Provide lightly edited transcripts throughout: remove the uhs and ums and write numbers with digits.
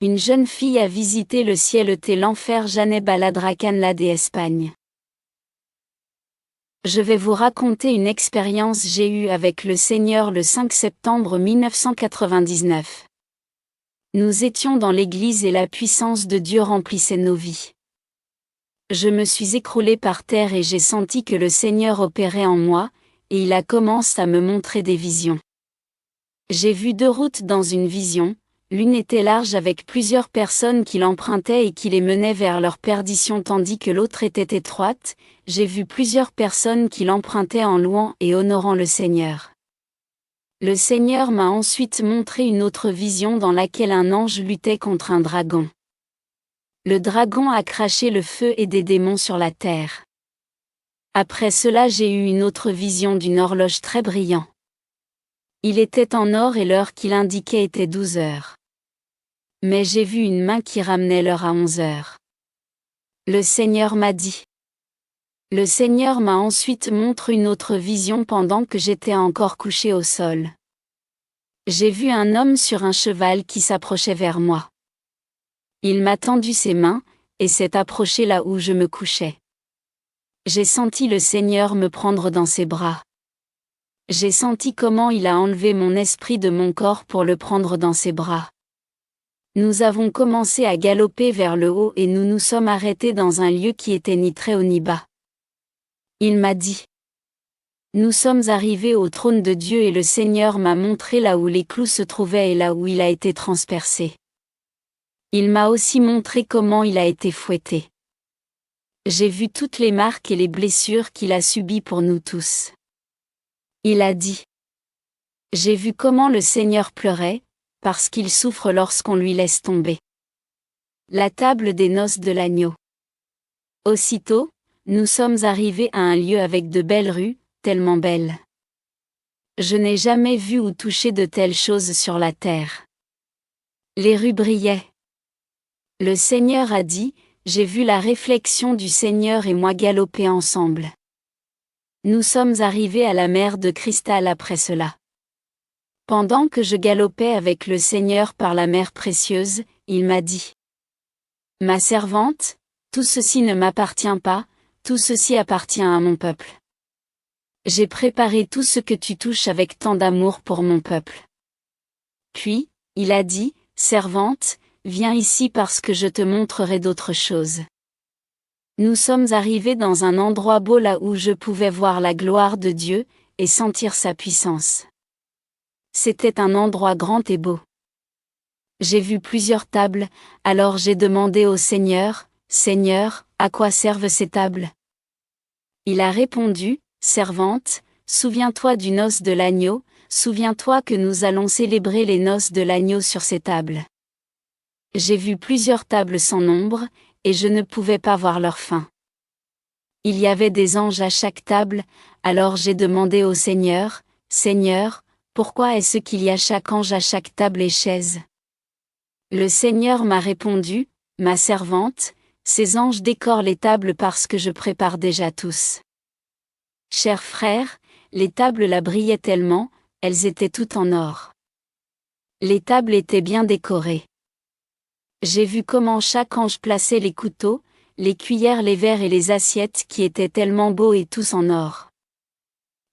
Une jeune fille a visité le ciel et l'enfer. Janeb Aladracanla de Espagne. Je vais vous raconter une expérience j'ai eue avec le Seigneur le 5 septembre 1999. Nous étions dans l'église et la puissance de Dieu remplissait nos vies. Je me suis écroulée par terre et j'ai senti que le Seigneur opérait en moi, et il a commencé à me montrer des visions. J'ai vu deux routes dans une vision. L'une était large avec plusieurs personnes qui l'empruntaient et qui les menaient vers leur perdition tandis que l'autre était étroite. J'ai vu plusieurs personnes qui l'empruntaient en louant et honorant le Seigneur. Le Seigneur m'a ensuite montré une autre vision dans laquelle un ange luttait contre un dragon. Le dragon a craché le feu et des démons sur la terre. Après cela j'ai eu une autre vision d'une horloge très brillante. Il était en or et l'heure qu'il indiquait était 12 heures. Mais j'ai vu une main qui ramenait l'heure à 11 heures. Le Seigneur m'a dit. Le Seigneur m'a ensuite montré une autre vision pendant que j'étais encore couché au sol. J'ai vu un homme sur un cheval qui s'approchait vers moi. Il m'a tendu ses mains, et s'est approché là où je me couchais. J'ai senti le Seigneur me prendre dans ses bras. J'ai senti comment il a enlevé mon esprit de mon corps pour le prendre dans ses bras. Nous avons commencé à galoper vers le haut et nous nous sommes arrêtés dans un lieu qui était ni très haut ni bas. Il m'a dit. Nous sommes arrivés au trône de Dieu et le Seigneur m'a montré là où les clous se trouvaient et là où il a été transpercé. Il m'a aussi montré comment il a été fouetté. J'ai vu toutes les marques et les blessures qu'il a subies pour nous tous. Il a dit. J'ai vu comment le Seigneur pleurait, parce qu'il souffre lorsqu'on lui laisse tomber. La table des noces de l'agneau. Aussitôt, nous sommes arrivés à un lieu avec de belles rues, tellement belles. Je n'ai jamais vu ou touché de telles choses sur la terre. Les rues brillaient. Le Seigneur a dit, j'ai vu la réflexion du Seigneur et moi galoper ensemble. Nous sommes arrivés à la mer de cristal après cela. Pendant que je galopais avec le Seigneur par la mer précieuse, il m'a dit. Ma servante, tout ceci ne m'appartient pas, tout ceci appartient à mon peuple. J'ai préparé tout ce que tu touches avec tant d'amour pour mon peuple. Puis, il a dit, servante, viens ici parce que je te montrerai d'autres choses. Nous sommes arrivés dans un endroit beau là où je pouvais voir la gloire de Dieu, et sentir sa puissance. C'était un endroit grand et beau. J'ai vu plusieurs tables, alors j'ai demandé au Seigneur, Seigneur, à quoi servent ces tables? Il a répondu, servante, souviens-toi du noce de l'agneau, souviens-toi que nous allons célébrer les noces de l'agneau sur ces tables. J'ai vu plusieurs tables sans nombre, et je ne pouvais pas voir leur fin. Il y avait des anges à chaque table, alors j'ai demandé au Seigneur, Seigneur, pourquoi est-ce qu'il y a chaque ange à chaque table et chaise? Le Seigneur m'a répondu, ma servante, ces anges décorent les tables parce que je prépare déjà tous. Chers frères, les tables là brillaient tellement, elles étaient toutes en or. Les tables étaient bien décorées. J'ai vu comment chaque ange plaçait les couteaux, les cuillères, les verres et les assiettes qui étaient tellement beaux et tous en or.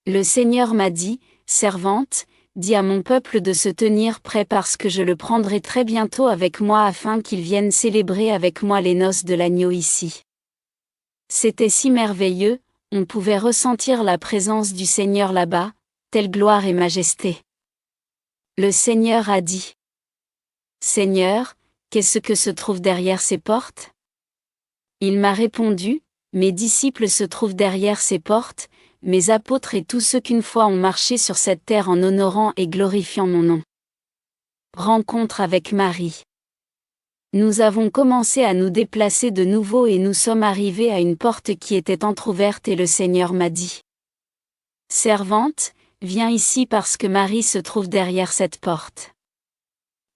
Le Seigneur m'a dit, servante, dis à mon peuple de se tenir prêt parce que je le prendrai très bientôt avec moi afin qu'il vienne célébrer avec moi les noces de l'agneau ici. C'était si merveilleux, on pouvait ressentir la présence du Seigneur là-bas, telle gloire et majesté. Le Seigneur a dit. Seigneur, qu'est-ce que se trouve derrière ces portes? Il m'a répondu, mes disciples se trouvent derrière ces portes, mes apôtres et tous ceux qu'une fois ont marché sur cette terre en honorant et glorifiant mon nom. Rencontre avec Marie. Nous avons commencé à nous déplacer de nouveau et nous sommes arrivés à une porte qui était entr'ouverte et le Seigneur m'a dit. Servante, viens ici parce que Marie se trouve derrière cette porte.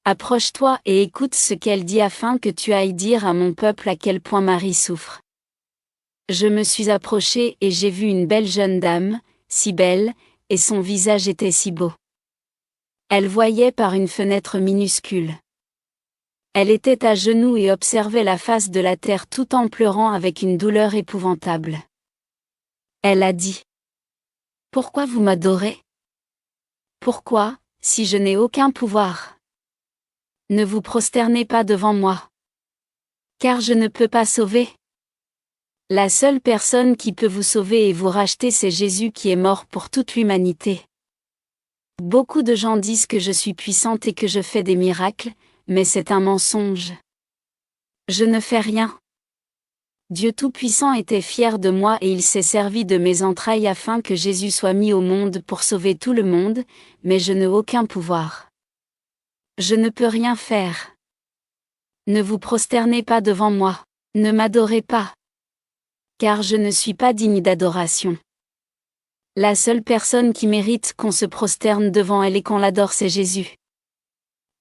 Approche-toi et écoute ce qu'elle dit afin que tu ailles dire à mon peuple à quel point Marie souffre. Je me suis approché et j'ai vu une belle jeune dame, si belle, et son visage était si beau. Elle voyait par une fenêtre minuscule. Elle était à genoux et observait la face de la terre tout en pleurant avec une douleur épouvantable. Elle a dit: « Pourquoi vous m'adorez? Pourquoi, si je n'ai aucun pouvoir? Ne vous prosternez pas devant moi. Car je ne peux pas sauver. La seule personne qui peut vous sauver et vous racheter, c'est Jésus qui est mort pour toute l'humanité. Beaucoup de gens disent que je suis puissante et que je fais des miracles, mais c'est un mensonge. Je ne fais rien. Dieu Tout-Puissant était fier de moi et il s'est servi de mes entrailles afin que Jésus soit mis au monde pour sauver tout le monde, mais je n'ai aucun pouvoir. Je ne peux rien faire. Ne vous prosternez pas devant moi. Ne m'adorez pas. Car je ne suis pas digne d'adoration. La seule personne qui mérite qu'on se prosterne devant elle et qu'on l'adore, c'est Jésus.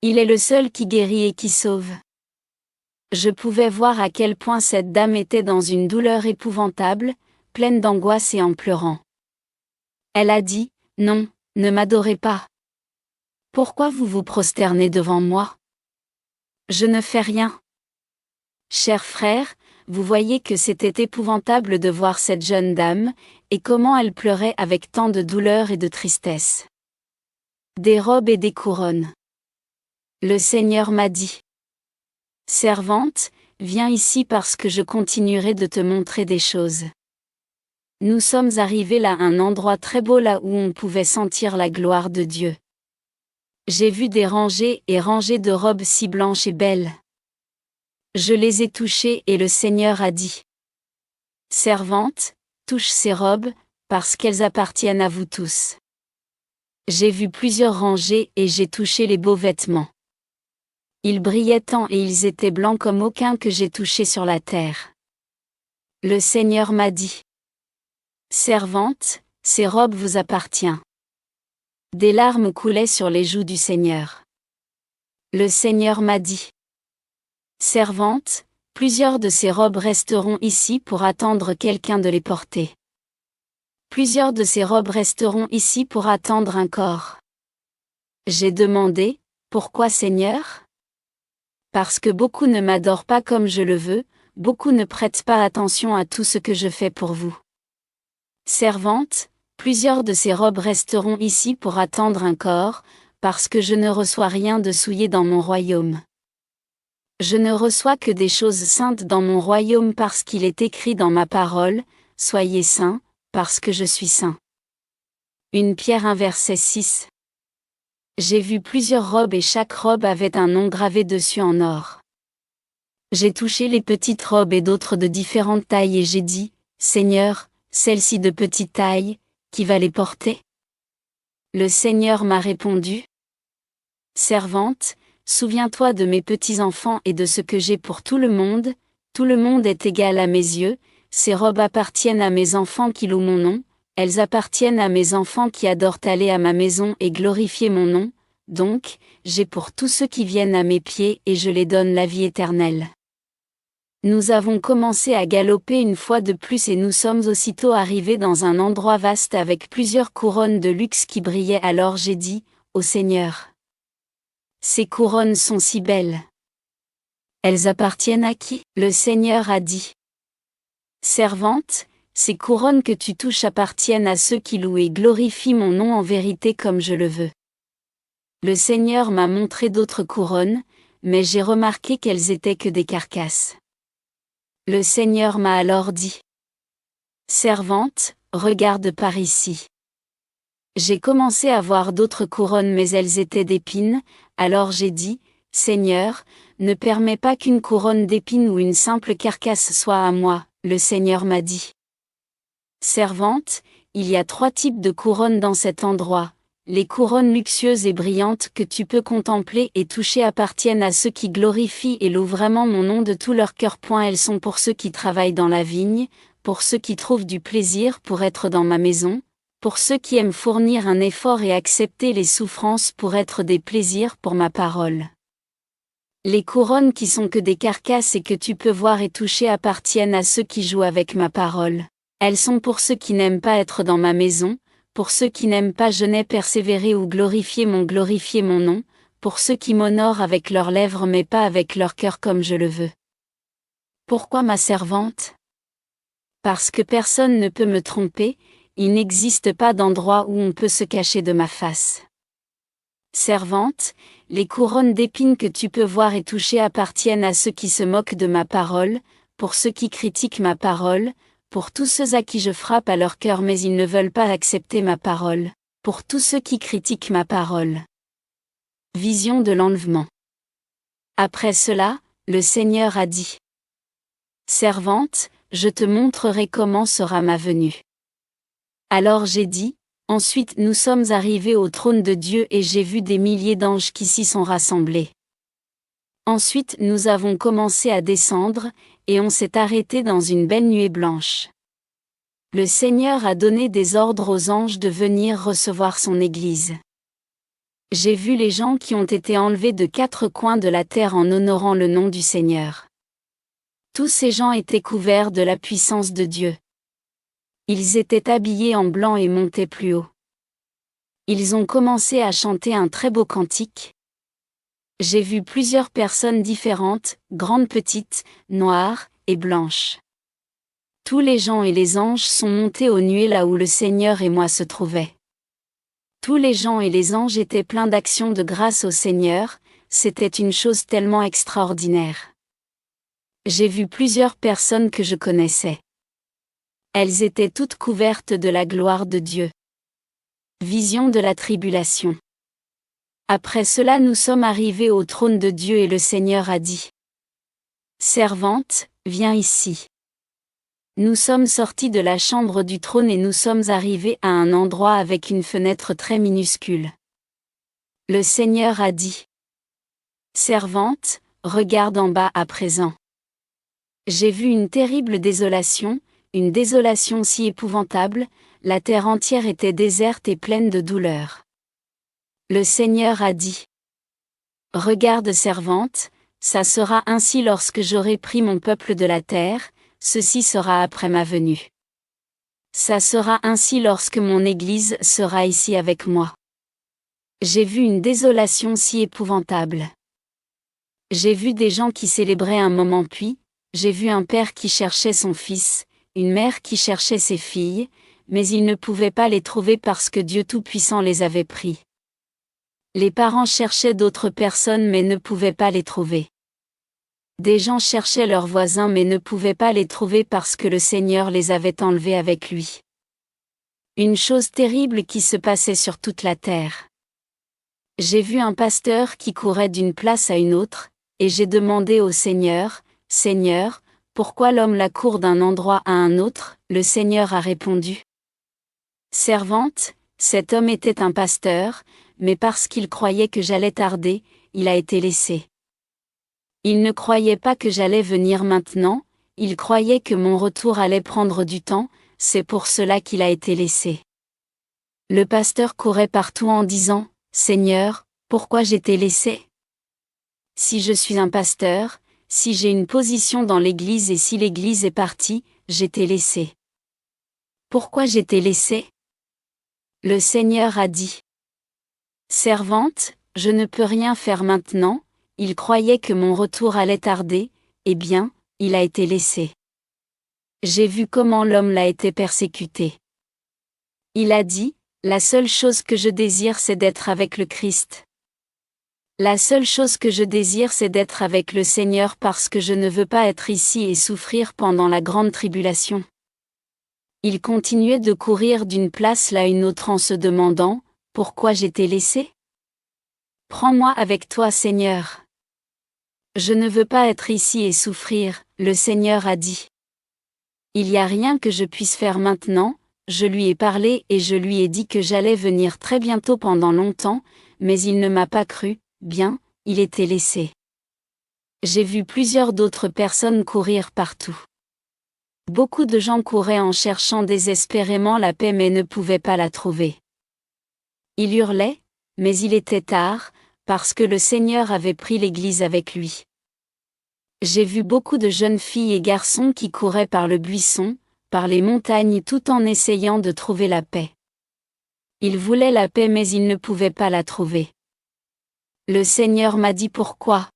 Il est le seul qui guérit et qui sauve. Je pouvais voir à quel point cette dame était dans une douleur épouvantable, pleine d'angoisse et en pleurant. Elle a dit: « Non, ne m'adorez pas. Pourquoi vous vous prosternez devant moi? Je ne fais rien. » Chers frères, vous voyez que c'était épouvantable de voir cette jeune dame, et comment elle pleurait avec tant de douleur et de tristesse. Des robes et des couronnes. Le Seigneur m'a dit: « Servante, viens ici parce que je continuerai de te montrer des choses. » Nous sommes arrivés là à un endroit très beau, là où on pouvait sentir la gloire de Dieu. J'ai vu des rangées et rangées de robes si blanches et belles. Je les ai touchées et le Seigneur a dit: « Servante, touche ces robes, parce qu'elles appartiennent à vous tous. » J'ai vu plusieurs rangées et j'ai touché les beaux vêtements. Ils brillaient tant et ils étaient blancs comme aucun que j'ai touché sur la terre. Le Seigneur m'a dit: « Servante, ces robes vous appartiennent. » Des larmes coulaient sur les joues du Seigneur. Le Seigneur m'a dit: « Servante, plusieurs de ces robes resteront ici pour attendre quelqu'un de les porter. Plusieurs de ces robes resteront ici pour attendre un corps. » J'ai demandé: « Pourquoi, Seigneur? » Parce que beaucoup ne m'adorent pas comme je le veux, beaucoup ne prêtent pas attention à tout ce que je fais pour vous. Servante, plusieurs de ces robes resteront ici pour attendre un corps, parce que je ne reçois rien de souillé dans mon royaume. Je ne reçois que des choses saintes dans mon royaume parce qu'il est écrit dans ma parole: « Soyez saints, parce que je suis saint. » 1 Pierre 1 verset 6. J'ai vu plusieurs robes et chaque robe avait un nom gravé dessus en or. J'ai touché les petites robes et d'autres de différentes tailles et j'ai dit: « Seigneur, celles-ci de petite taille, qui va les porter? » Le Seigneur m'a répondu: « Servante, souviens-toi de mes petits-enfants et de ce que j'ai pour tout le monde est égal à mes yeux, ces robes appartiennent à mes enfants qui louent mon nom, elles appartiennent à mes enfants qui adorent aller à ma maison et glorifier mon nom, donc, j'ai pour tous ceux qui viennent à mes pieds et je les donne la vie éternelle. » Nous avons commencé à galoper une fois de plus et nous sommes aussitôt arrivés dans un endroit vaste avec plusieurs couronnes de luxe qui brillaient. Alors j'ai dit: « Ô Seigneur, ces couronnes sont si belles. Elles appartiennent à qui? » Le Seigneur a dit: « Servante, ces couronnes que tu touches appartiennent à ceux qui louent et glorifient mon nom en vérité comme je le veux. » Le Seigneur m'a montré d'autres couronnes, mais j'ai remarqué qu'elles étaient que des carcasses. Le Seigneur m'a alors dit: « Servante, regarde par ici. » J'ai commencé à voir d'autres couronnes mais elles étaient d'épines, alors j'ai dit: « Seigneur, ne permets pas qu'une couronne d'épines ou une simple carcasse soit à moi. » Le Seigneur m'a dit: « Servante, il y a 3 types de couronnes dans cet endroit. Les couronnes luxueuses et brillantes que tu peux contempler et toucher appartiennent à ceux qui glorifient et louent vraiment mon nom de tout leur cœur. Elles sont pour ceux qui travaillent dans la vigne, pour ceux qui trouvent du plaisir pour être dans ma maison, pour ceux qui aiment fournir un effort et accepter les souffrances pour être des plaisirs pour ma parole. Les couronnes qui sont que des carcasses et que tu peux voir et toucher appartiennent à ceux qui jouent avec ma parole. Elles sont pour ceux qui n'aiment pas être dans ma maison, pour ceux qui n'aiment pas jeûner, persévérer ou glorifier mon nom, pour ceux qui m'honorent avec leurs lèvres mais pas avec leur cœur comme je le veux. Pourquoi ma servante? Parce que personne ne peut me tromper, il n'existe pas d'endroit où on peut se cacher de ma face. Servante, les couronnes d'épines que tu peux voir et toucher appartiennent à ceux qui se moquent de ma parole, pour ceux qui critiquent ma parole, pour tous ceux à qui je frappe à leur cœur mais ils ne veulent pas accepter ma parole, pour tous ceux qui critiquent ma parole. Vision de l'enlèvement. Après cela, le Seigneur a dit: Servante, je te montrerai comment sera ma venue. Alors j'ai dit: Ensuite nous sommes arrivés au trône de Dieu et j'ai vu des milliers d'anges qui s'y sont rassemblés. Ensuite nous avons commencé à descendre, et on s'est arrêté dans une belle nuée blanche. Le Seigneur a donné des ordres aux anges de venir recevoir son Église. J'ai vu les gens qui ont été enlevés de 4 coins de la terre en honorant le nom du Seigneur. Tous ces gens étaient couverts de la puissance de Dieu. Ils étaient habillés en blanc et montaient plus haut. Ils ont commencé à chanter un très beau cantique. J'ai vu plusieurs personnes différentes, grandes, petites, noires et blanches. Tous les gens et les anges sont montés aux nuées là où le Seigneur et moi se trouvaient. Tous les gens et les anges étaient pleins d'actions de grâce au Seigneur, c'était une chose tellement extraordinaire. J'ai vu plusieurs personnes que je connaissais. Elles étaient toutes couvertes de la gloire de Dieu. Vision de la tribulation. Après cela nous sommes arrivés au trône de Dieu et le Seigneur a dit: Servante, viens ici. Nous sommes sortis de la chambre du trône et nous sommes arrivés à un endroit avec une fenêtre très minuscule. Le Seigneur a dit: Servante, regarde en bas à présent. J'ai vu une terrible désolation, une désolation si épouvantable, la terre entière était déserte et pleine de douleur. Le Seigneur a dit: Regarde, servante, ça sera ainsi lorsque j'aurai pris mon peuple de la terre, ceci sera après ma venue. Ça sera ainsi lorsque mon Église sera ici avec moi. J'ai vu une désolation si épouvantable. J'ai vu des gens qui célébraient un moment puis, j'ai vu un père qui cherchait son fils, une mère qui cherchait ses filles, mais ils ne pouvaient pas les trouver parce que Dieu Tout-Puissant les avait pris. Les parents cherchaient d'autres personnes mais ne pouvaient pas les trouver. Des gens cherchaient leurs voisins mais ne pouvaient pas les trouver parce que le Seigneur les avait enlevés avec lui. Une chose terrible qui se passait sur toute la terre. J'ai vu un pasteur qui courait d'une place à une autre, et j'ai demandé au Seigneur: Seigneur, pourquoi l'homme la court d'un endroit à un autre? Le Seigneur a répondu: Servante, cet homme était un pasteur, mais parce qu'il croyait que j'allais tarder, il a été laissé. Il ne croyait pas que j'allais venir maintenant, il croyait que mon retour allait prendre du temps, c'est pour cela qu'il a été laissé. Le pasteur courait partout en disant: Seigneur, pourquoi j'étais laissé? Si je suis un pasteur, si j'ai une position dans l'Église et si l'Église est partie, j'étais laissé. Pourquoi j'étais laissé? Le Seigneur a dit: Servante, je ne peux rien faire maintenant, il croyait que mon retour allait tarder, eh bien, il a été laissé. J'ai vu comment l'homme l'a été persécuté. Il a dit: La seule chose que je désire c'est d'être avec le Christ. La seule chose que je désire c'est d'être avec le Seigneur parce que je ne veux pas être ici et souffrir pendant la grande tribulation. Il continuait de courir d'une place à une autre en se demandant: Pourquoi j'étais laissé? Prends-moi avec toi, Seigneur. Je ne veux pas être ici et souffrir, le Seigneur a dit. Il n'y a rien que je puisse faire maintenant, je lui ai parlé et je lui ai dit que j'allais venir très bientôt pendant longtemps, mais il ne m'a pas cru, bien, il était laissé. J'ai vu plusieurs d'autres personnes courir partout. Beaucoup de gens couraient en cherchant désespérément la paix mais ne pouvaient pas la trouver. Il hurlait, mais il était tard, parce que le Seigneur avait pris l'Église avec lui. J'ai vu beaucoup de jeunes filles et garçons qui couraient par le buisson, par les montagnes tout en essayant de trouver la paix. Ils voulaient la paix mais ils ne pouvaient pas la trouver. Le Seigneur m'a dit pourquoi.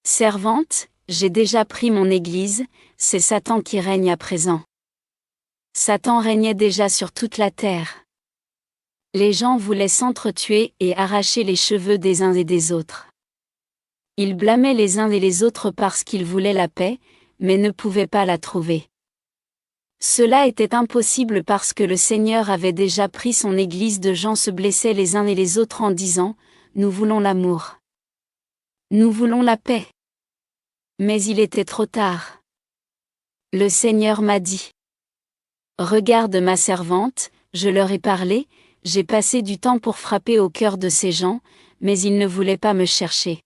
Servante, j'ai déjà pris mon Église, c'est Satan qui règne à présent. Satan régnait déjà sur toute la terre. Les gens voulaient s'entretuer et arracher les cheveux des uns et des autres. Ils blâmaient les uns et les autres parce qu'ils voulaient la paix, mais ne pouvaient pas la trouver. Cela était impossible parce que le Seigneur avait déjà pris son Église. De gens se blessaient les uns et les autres en disant, « Nous voulons l'amour. Nous voulons la paix. » Mais il était trop tard. Le Seigneur m'a dit, « Regarde ma servante, je leur ai parlé, j'ai passé du temps pour frapper au cœur de ces gens, mais ils ne voulaient pas me chercher.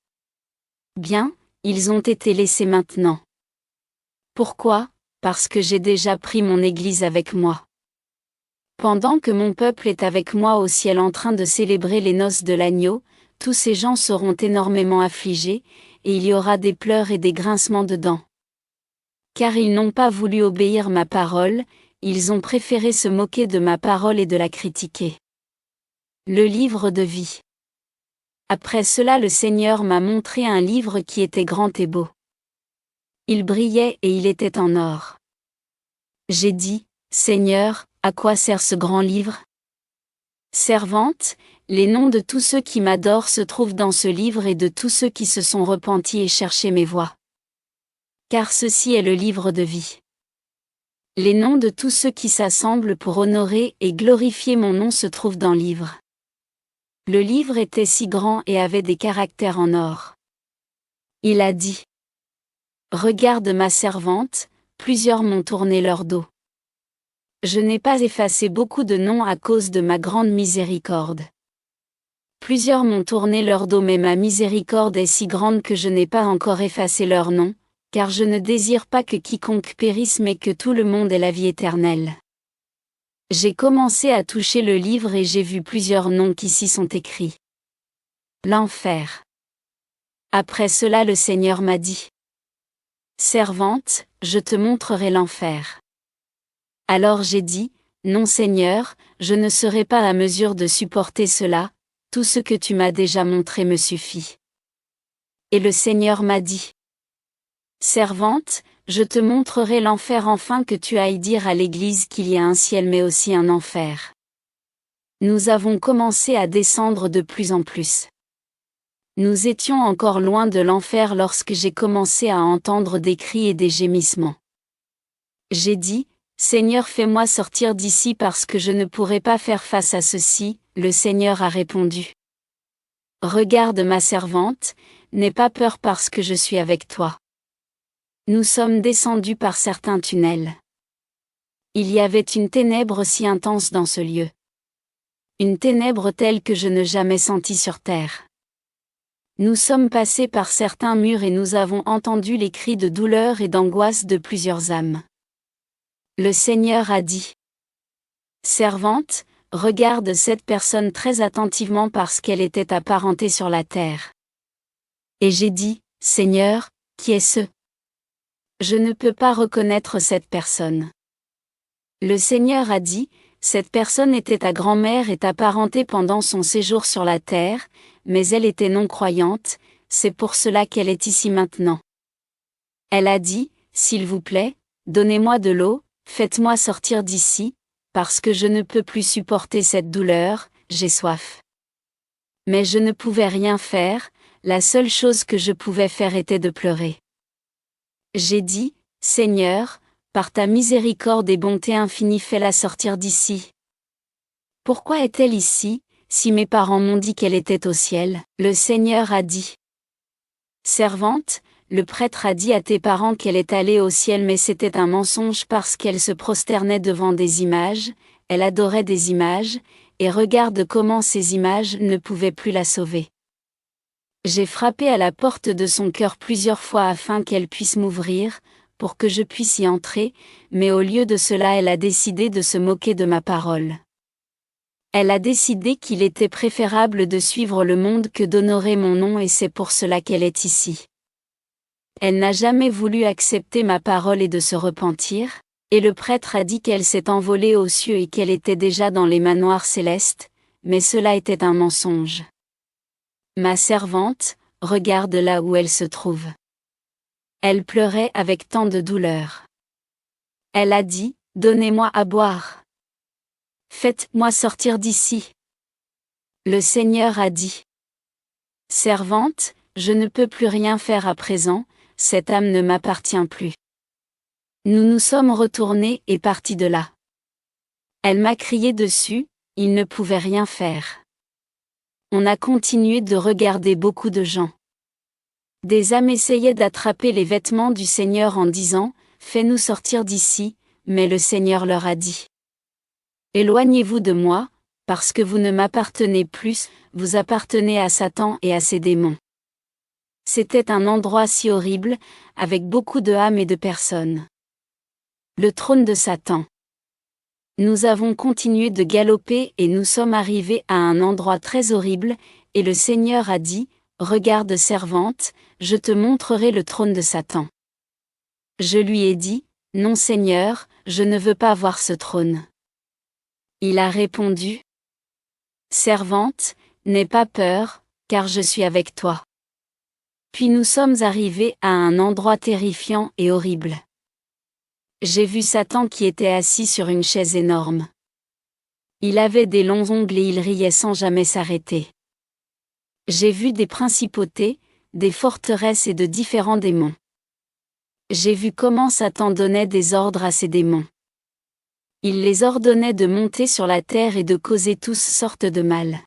Bien, ils ont été laissés maintenant. Pourquoi ? Parce que j'ai déjà pris mon Église avec moi. Pendant que mon peuple est avec moi au ciel en train de célébrer les noces de l'agneau, tous ces gens seront énormément affligés, et il y aura des pleurs et des grincements de dents. Car ils n'ont pas voulu obéir ma parole, ils ont préféré se moquer de ma parole et de la critiquer. Le livre de vie. Après cela le Seigneur m'a montré un livre qui était grand et beau. Il brillait et il était en or. J'ai dit, Seigneur, à quoi sert ce grand livre ? Servante, les noms de tous ceux qui m'adorent se trouvent dans ce livre et de tous ceux qui se sont repentis et cherché mes voies. Car ceci est le livre de vie. Les noms de tous ceux qui s'assemblent pour honorer et glorifier mon nom se trouvent dans le livre. Le livre était si grand et avait des caractères en or. Il a dit, regarde ma servante, plusieurs m'ont tourné leur dos. Je n'ai pas effacé beaucoup de noms à cause de ma grande miséricorde. Plusieurs m'ont tourné leur dos mais ma miséricorde est si grande que je n'ai pas encore effacé leur nom, car je ne désire pas que quiconque périsse mais que tout le monde ait la vie éternelle. J'ai commencé à toucher le livre et j'ai vu plusieurs noms qui s'y sont écrits. L'enfer. Après cela le Seigneur m'a dit, servante, je te montrerai l'enfer. Alors j'ai dit, non Seigneur, je ne serai pas à mesure de supporter cela, tout ce que tu m'as déjà montré me suffit. Et le Seigneur m'a dit, servante, je te montrerai l'enfer afin que tu ailles dire à l'Église qu'il y a un ciel mais aussi un enfer. Nous avons commencé à descendre de plus en plus. Nous étions encore loin de l'enfer lorsque j'ai commencé à entendre des cris et des gémissements. J'ai dit, Seigneur, fais-moi sortir d'ici parce que je ne pourrai pas faire face à ceci. Le Seigneur a répondu. Regarde ma servante, n'aie pas peur parce que je suis avec toi. Nous sommes descendus par certains tunnels. Il y avait une ténèbre si intense dans ce lieu. Une ténèbre telle que je n'ai jamais sentie sur terre. Nous sommes passés par certains murs et nous avons entendu les cris de douleur et d'angoisse de plusieurs âmes. Le Seigneur a dit, servante, regarde cette personne très attentivement parce qu'elle était apparentée sur la terre. Et j'ai dit, Seigneur, qui est ce ? Je ne peux pas reconnaître cette personne. Le Seigneur a dit, cette personne était ta grand-mère et apparentée pendant son séjour sur la terre, mais elle était non-croyante, c'est pour cela qu'elle est ici maintenant. Elle a dit, s'il vous plaît, donnez-moi de l'eau, faites-moi sortir d'ici, parce que je ne peux plus supporter cette douleur, j'ai soif. Mais je ne pouvais rien faire, la seule chose que je pouvais faire était de pleurer. J'ai dit, Seigneur, par ta miséricorde et bonté infinie fais-la sortir d'ici. Pourquoi est-elle ici, si mes parents m'ont dit qu'elle était au ciel ? Le Seigneur a dit. Servante, le prêtre a dit à tes parents qu'elle est allée au ciel mais c'était un mensonge parce qu'elle se prosternait devant des images, elle adorait des images, et regarde comment ces images ne pouvaient plus la sauver. J'ai frappé à la porte de son cœur plusieurs fois afin qu'elle puisse m'ouvrir, pour que je puisse y entrer, mais au lieu de cela elle a décidé de se moquer de ma parole. Elle a décidé qu'il était préférable de suivre le monde que d'honorer mon nom et c'est pour cela qu'elle est ici. Elle n'a jamais voulu accepter ma parole et de se repentir, et le prêtre a dit qu'elle s'est envolée aux cieux et qu'elle était déjà dans les manoirs célestes, mais cela était un mensonge. Ma servante, regarde là où elle se trouve. Elle pleurait avec tant de douleur. Elle a dit, donnez-moi à boire. Faites-moi sortir d'ici. Le Seigneur a dit. Servante, je ne peux plus rien faire à présent, cette âme ne m'appartient plus. Nous nous sommes retournés et partis de là. Elle m'a crié dessus, il ne pouvait rien faire. On a continué de regarder beaucoup de gens. Des âmes essayaient d'attraper les vêtements du Seigneur en disant, fais-nous sortir d'ici, mais le Seigneur leur a dit. Éloignez-vous de moi, parce que vous ne m'appartenez plus, vous appartenez à Satan et à ses démons. C'était un endroit si horrible, avec beaucoup de âmes et de personnes. Le trône de Satan. Nous avons continué de galoper et nous sommes arrivés à un endroit très horrible, et le Seigneur a dit, regarde servante, je te montrerai le trône de Satan. Je lui ai dit, non Seigneur, je ne veux pas voir ce trône. Il a répondu, servante, n'aie pas peur, car je suis avec toi. Puis nous sommes arrivés à un endroit terrifiant et horrible. J'ai vu Satan qui était assis sur une chaise énorme. Il avait des longs ongles et il riait sans jamais s'arrêter. J'ai vu des principautés, des forteresses et de différents démons. J'ai vu comment Satan donnait des ordres à ses démons. Il les ordonnait de monter sur la terre et de causer toutes sortes de mal.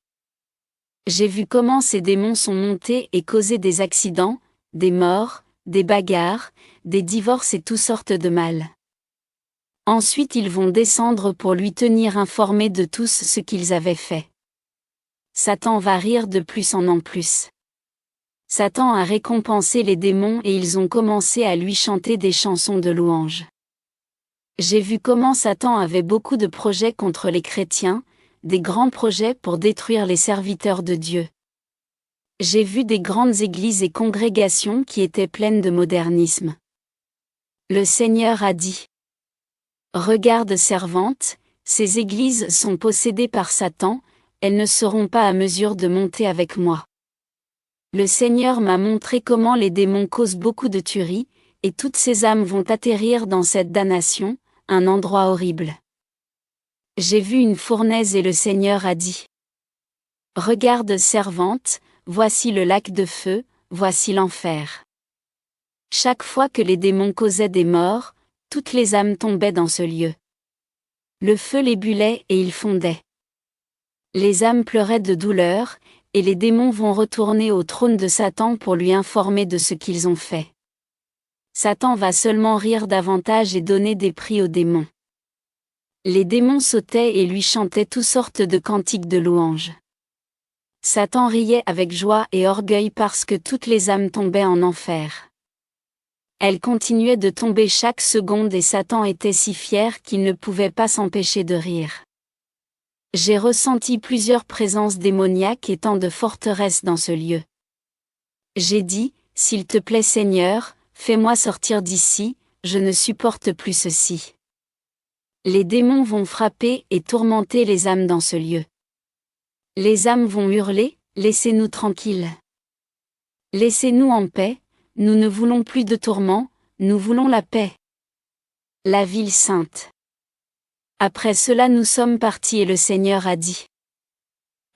J'ai vu comment ces démons sont montés et causé des accidents, des morts, des bagarres, des divorces et toutes sortes de mal. Ensuite ils vont descendre pour lui tenir informé de tout ce qu'ils avaient fait. Satan va rire de plus en plus. Satan a récompensé les démons et ils ont commencé à lui chanter des chansons de louange. J'ai vu comment Satan avait beaucoup de projets contre les chrétiens, des grands projets pour détruire les serviteurs de Dieu. J'ai vu des grandes églises et congrégations qui étaient pleines de modernisme. Le Seigneur a dit. Regarde servante, ces églises sont possédées par Satan, elles ne seront pas à mesure de monter avec moi. Le Seigneur m'a montré comment les démons causent beaucoup de tueries, et toutes ces âmes vont atterrir dans cette damnation, un endroit horrible. J'ai vu une fournaise et le Seigneur a dit. Regarde servante, voici le lac de feu, voici l'enfer. Chaque fois que les démons causaient des morts, toutes les âmes tombaient dans ce lieu. Le feu les brûlait et ils fondaient. Les âmes pleuraient de douleur, et les démons vont retourner au trône de Satan pour lui informer de ce qu'ils ont fait. Satan va seulement rire davantage et donner des prix aux démons. Les démons sautaient et lui chantaient toutes sortes de cantiques de louange. Satan riait avec joie et orgueil parce que toutes les âmes tombaient en enfer. Elles continuaient de tomber chaque seconde et Satan était si fier qu'il ne pouvait pas s'empêcher de rire. J'ai ressenti plusieurs présences démoniaques et tant de forteresses dans ce lieu. J'ai dit, s'il te plaît Seigneur, fais-moi sortir d'ici, je ne supporte plus ceci. Les démons vont frapper et tourmenter les âmes dans ce lieu. Les âmes vont hurler, laissez-nous tranquilles. Laissez-nous en paix, nous ne voulons plus de tourments, nous voulons la paix. La ville sainte. Après cela nous sommes partis et le Seigneur a dit.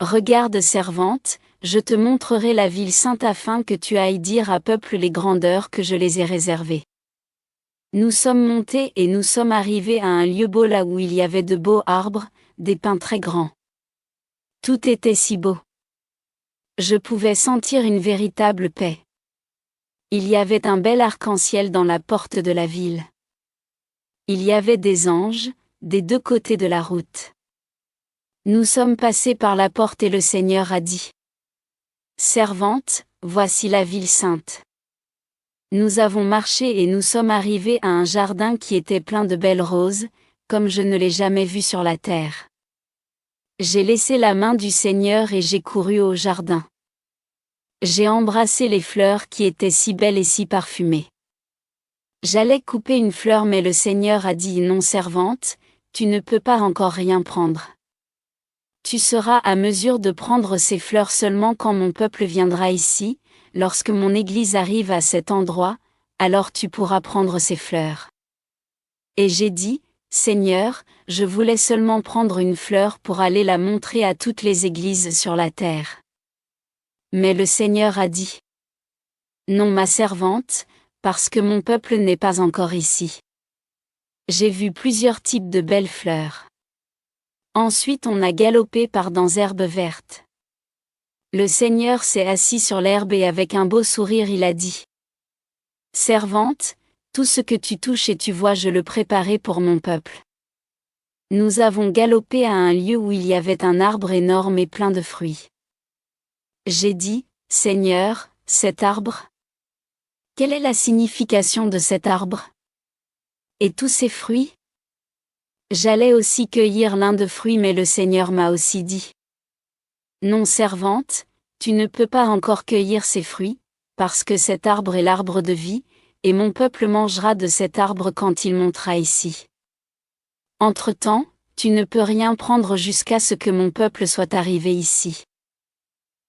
Regarde servante, je te montrerai la ville sainte afin que tu ailles dire à peuple les grandeurs que je les ai réservées. Nous sommes montés et nous sommes arrivés à un lieu beau là où il y avait de beaux arbres, des pins très grands. Tout était si beau. Je pouvais sentir une véritable paix. Il y avait un bel arc-en-ciel dans la porte de la ville. Il y avait des anges, des deux côtés de la route. Nous sommes passés par la porte et le Seigneur a dit. Servante, voici la ville sainte. Nous avons marché et nous sommes arrivés à un jardin qui était plein de belles roses, comme je ne l'ai jamais vu sur la terre. J'ai laissé la main du Seigneur et j'ai couru au jardin. J'ai embrassé les fleurs qui étaient si belles et si parfumées. J'allais couper une fleur mais le Seigneur a dit non servante, tu ne peux pas encore rien prendre. Tu seras à mesure de prendre ces fleurs seulement quand mon peuple viendra ici, lorsque mon Église arrive à cet endroit, alors tu pourras prendre ces fleurs. Et j'ai dit, Seigneur, je voulais seulement prendre une fleur pour aller la montrer à toutes les églises sur la terre. Mais le Seigneur a dit, non, ma servante, parce que mon peuple n'est pas encore ici. J'ai vu plusieurs types de belles fleurs. Ensuite on a galopé par dans herbes vertes. Le Seigneur s'est assis sur l'herbe et avec un beau sourire il a dit, Servante, tout ce que tu touches et tu vois je le préparais pour mon peuple. Nous avons galopé à un lieu où il y avait un arbre énorme et plein de fruits. J'ai dit, Seigneur, cet arbre? Quelle est la signification de cet arbre? Et tous ces fruits? J'allais aussi cueillir l'un de fruits mais le Seigneur m'a aussi dit. Non servante, tu ne peux pas encore cueillir ces fruits, parce que cet arbre est l'arbre de vie, et mon peuple mangera de cet arbre quand il montera ici. Entre-temps, tu ne peux rien prendre jusqu'à ce que mon peuple soit arrivé ici.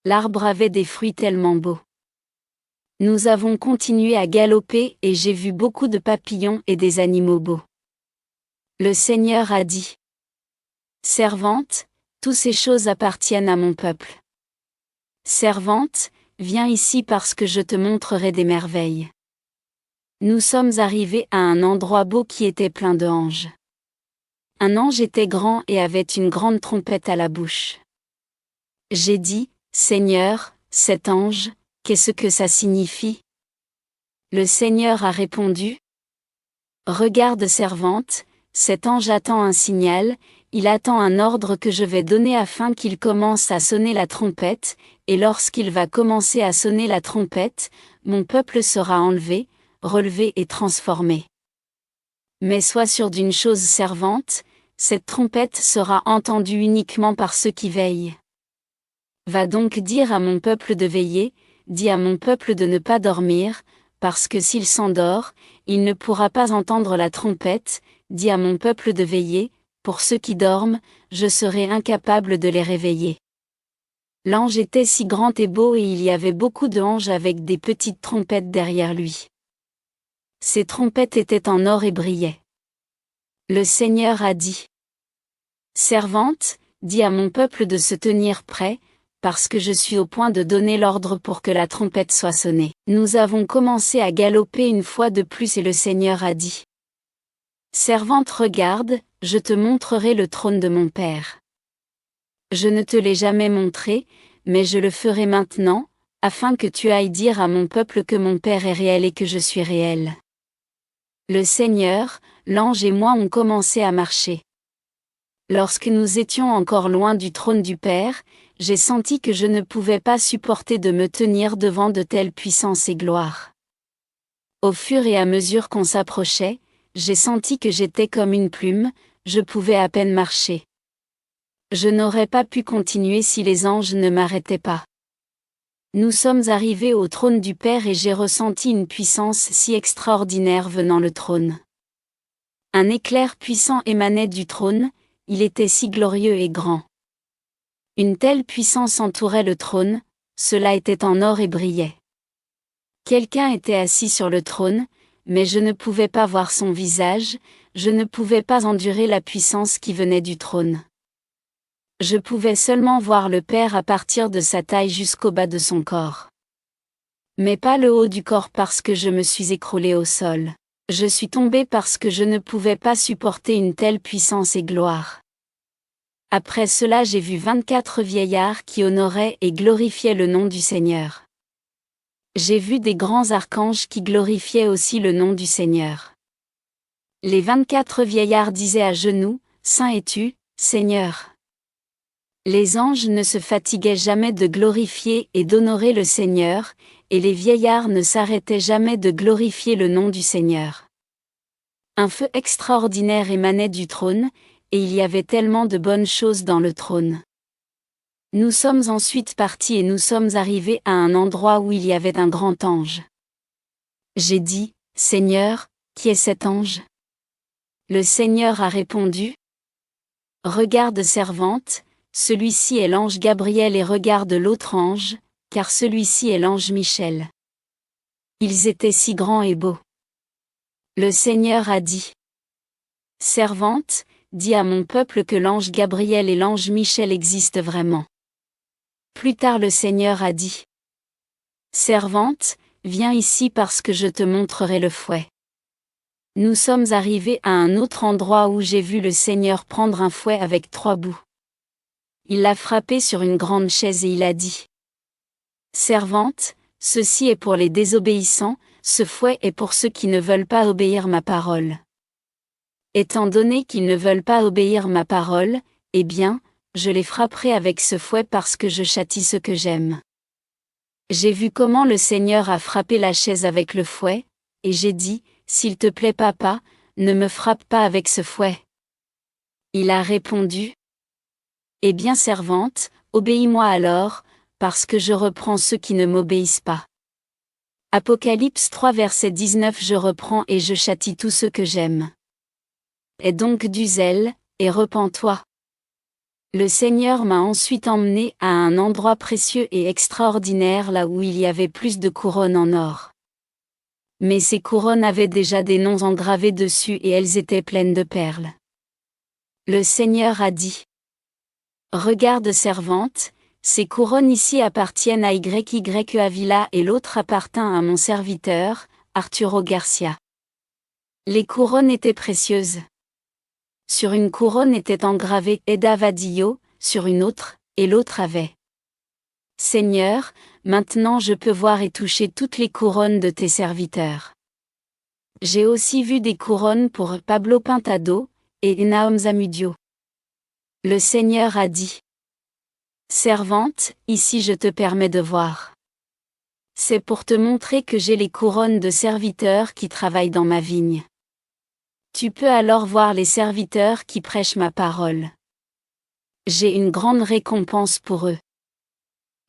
L'arbre avait des fruits tellement beaux. Nous avons continué à galoper et j'ai vu beaucoup de papillons et des animaux beaux. Le Seigneur a dit, Servante, toutes ces choses appartiennent à mon peuple. Servante, viens ici parce que je te montrerai des merveilles. Nous sommes arrivés à un endroit beau qui était plein d'anges. Un ange était grand et avait une grande trompette à la bouche. J'ai dit, Seigneur, cet ange, qu'est-ce que ça signifie? Le Seigneur a répondu, Regarde servante, cet ange attend un signal, il attend un ordre que je vais donner afin qu'il commence à sonner la trompette, et lorsqu'il va commencer à sonner la trompette, mon peuple sera enlevé, relevé et transformé. Mais sois sûr d'une chose servante, cette trompette sera entendue uniquement par ceux qui veillent. Va donc dire à mon peuple de veiller, dis à mon peuple de ne pas dormir, parce que s'il s'endort, il ne pourra pas entendre la trompette, dis à mon peuple de veiller, pour ceux qui dorment, je serai incapable de les réveiller. L'ange était si grand et beau et il y avait beaucoup d'anges avec des petites trompettes derrière lui. Ces trompettes étaient en or et brillaient. Le Seigneur a dit, Servante, dis à mon peuple de se tenir prêt, parce que je suis au point de donner l'ordre pour que la trompette soit sonnée. Nous avons commencé à galoper une fois de plus et le Seigneur a dit, Servante, regarde, je te montrerai le trône de mon Père. Je ne te l'ai jamais montré, mais je le ferai maintenant, afin que tu ailles dire à mon peuple que mon Père est réel et que je suis réel. Le Seigneur, l'ange et moi ont commencé à marcher. Lorsque nous étions encore loin du trône du Père, j'ai senti que je ne pouvais pas supporter de me tenir devant de telles puissances et gloires. Au fur et à mesure qu'on s'approchait, j'ai senti que j'étais comme une plume, je pouvais à peine marcher. Je n'aurais pas pu continuer si les anges ne m'arrêtaient pas. Nous sommes arrivés au trône du Père et j'ai ressenti une puissance si extraordinaire venant le trône. Un éclair puissant émanait du trône, il était si glorieux et grand. Une telle puissance entourait le trône, cela était en or et brillait. Quelqu'un était assis sur le trône, mais je ne pouvais pas voir son visage, je ne pouvais pas endurer la puissance qui venait du trône. Je pouvais seulement voir le Père à partir de sa taille jusqu'au bas de son corps. Mais pas le haut du corps parce que je me suis écroulé au sol. Je suis tombé parce que je ne pouvais pas supporter une telle puissance et gloire. Après cela j'ai vu 24 vieillards qui honoraient et glorifiaient le nom du Seigneur. J'ai vu des grands archanges qui glorifiaient aussi le nom du Seigneur. Les 24 vieillards disaient à genoux, Saint es-tu, Seigneur. Les anges ne se fatiguaient jamais de glorifier et d'honorer le Seigneur, et les vieillards ne s'arrêtaient jamais de glorifier le nom du Seigneur. Un feu extraordinaire émanait du trône, et il y avait tellement de bonnes choses dans le trône. Nous sommes ensuite partis et nous sommes arrivés à un endroit où il y avait un grand ange. J'ai dit, Seigneur, qui est cet ange? Le Seigneur a répondu, Regarde servante, celui-ci est l'ange Gabriel et regarde l'autre ange, car celui-ci est l'ange Michel. Ils étaient si grands et beaux. Le Seigneur a dit: Servante, dis à mon peuple que l'ange Gabriel et l'ange Michel existent vraiment. Plus tard le Seigneur a dit: Servante, viens ici parce que je te montrerai le fouet. Nous sommes arrivés à un autre endroit où j'ai vu le Seigneur prendre un fouet avec 3 bouts. Il l'a frappé sur une grande chaise et il a dit: Servante, ceci est pour les désobéissants, ce fouet est pour ceux qui ne veulent pas obéir ma parole. Étant donné qu'ils ne veulent pas obéir ma parole, eh bien, je les frapperai avec ce fouet parce que je châtie ceux que j'aime. J'ai vu comment le Seigneur a frappé la chaise avec le fouet, et j'ai dit: S'il te plaît papa, ne me frappe pas avec ce fouet. Il a répondu: Eh bien servante, obéis-moi alors, parce que je reprends ceux qui ne m'obéissent pas. Apocalypse 3 verset 19. Je reprends et je châtie tous ceux que j'aime. Aie donc du zèle, et repens-toi. Le Seigneur m'a ensuite emmené à un endroit précieux et extraordinaire là où il y avait plus de couronnes en or. Mais ces couronnes avaient déjà des noms engravés dessus et elles étaient pleines de perles. Le Seigneur a dit: Regarde servante, ces couronnes ici appartiennent à YY Avila et l'autre appartint à mon serviteur, Arturo Garcia. Les couronnes étaient précieuses. Sur une couronne était engravé Eda Vadillo, sur une autre, et l'autre avait: Seigneur, maintenant je peux voir et toucher toutes les couronnes de tes serviteurs. J'ai aussi vu des couronnes pour Pablo Pintado, et Naum Zamudio. Le Seigneur a dit: Servante, ici je te permets de voir. C'est pour te montrer que j'ai les couronnes de serviteurs qui travaillent dans ma vigne. Tu peux alors voir les serviteurs qui prêchent ma parole. J'ai une grande récompense pour eux.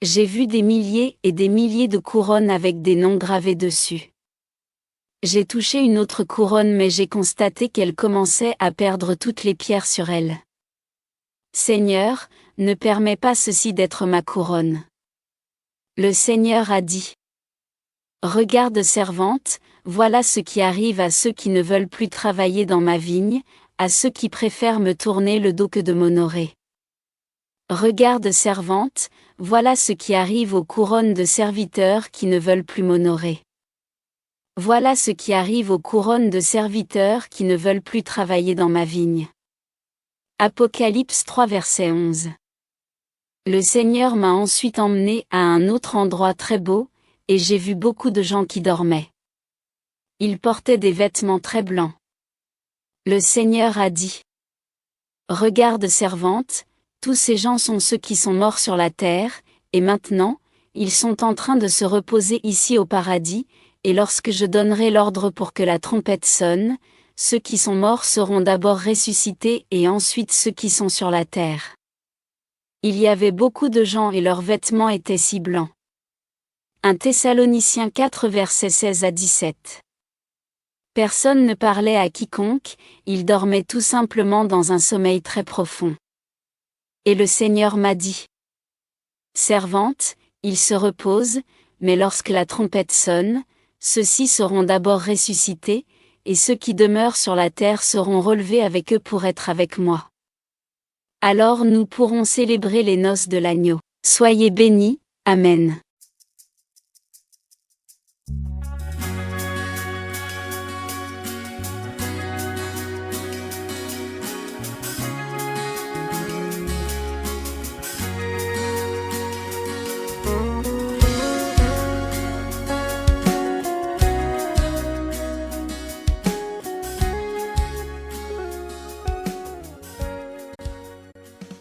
J'ai vu des milliers et des milliers de couronnes avec des noms gravés dessus. J'ai touché une autre couronne mais j'ai constaté qu'elle commençait à perdre toutes les pierres sur elle. Seigneur, ne permets pas ceci d'être ma couronne. Le Seigneur a dit: Regarde servante, voilà ce qui arrive à ceux qui ne veulent plus travailler dans ma vigne, à ceux qui préfèrent me tourner le dos que de m'honorer. Regarde servante, voilà ce qui arrive aux couronnes de serviteurs qui ne veulent plus m'honorer. Voilà ce qui arrive aux couronnes de serviteurs qui ne veulent plus travailler dans ma vigne. Apocalypse 3 verset 11. Le Seigneur m'a ensuite emmené à un autre endroit très beau, et j'ai vu beaucoup de gens qui dormaient. Ils portaient des vêtements très blancs. Le Seigneur a dit: Regarde servante, tous ces gens sont ceux qui sont morts sur la terre, et maintenant, ils sont en train de se reposer ici au paradis, et lorsque je donnerai l'ordre pour que la trompette sonne, ceux qui sont morts seront d'abord ressuscités et ensuite ceux qui sont sur la terre. Il y avait beaucoup de gens et leurs vêtements étaient si blancs. 1 Thessaloniciens 4 versets 16 à 17. Personne ne parlait à quiconque, ils dormaient tout simplement dans un sommeil très profond. Et le Seigneur m'a dit: Servante, ils se reposent, mais lorsque la trompette sonne, ceux-ci seront d'abord ressuscités, et ceux qui demeurent sur la terre seront relevés avec eux pour être avec moi. Alors nous pourrons célébrer les noces de l'agneau. Soyez bénis, Amen.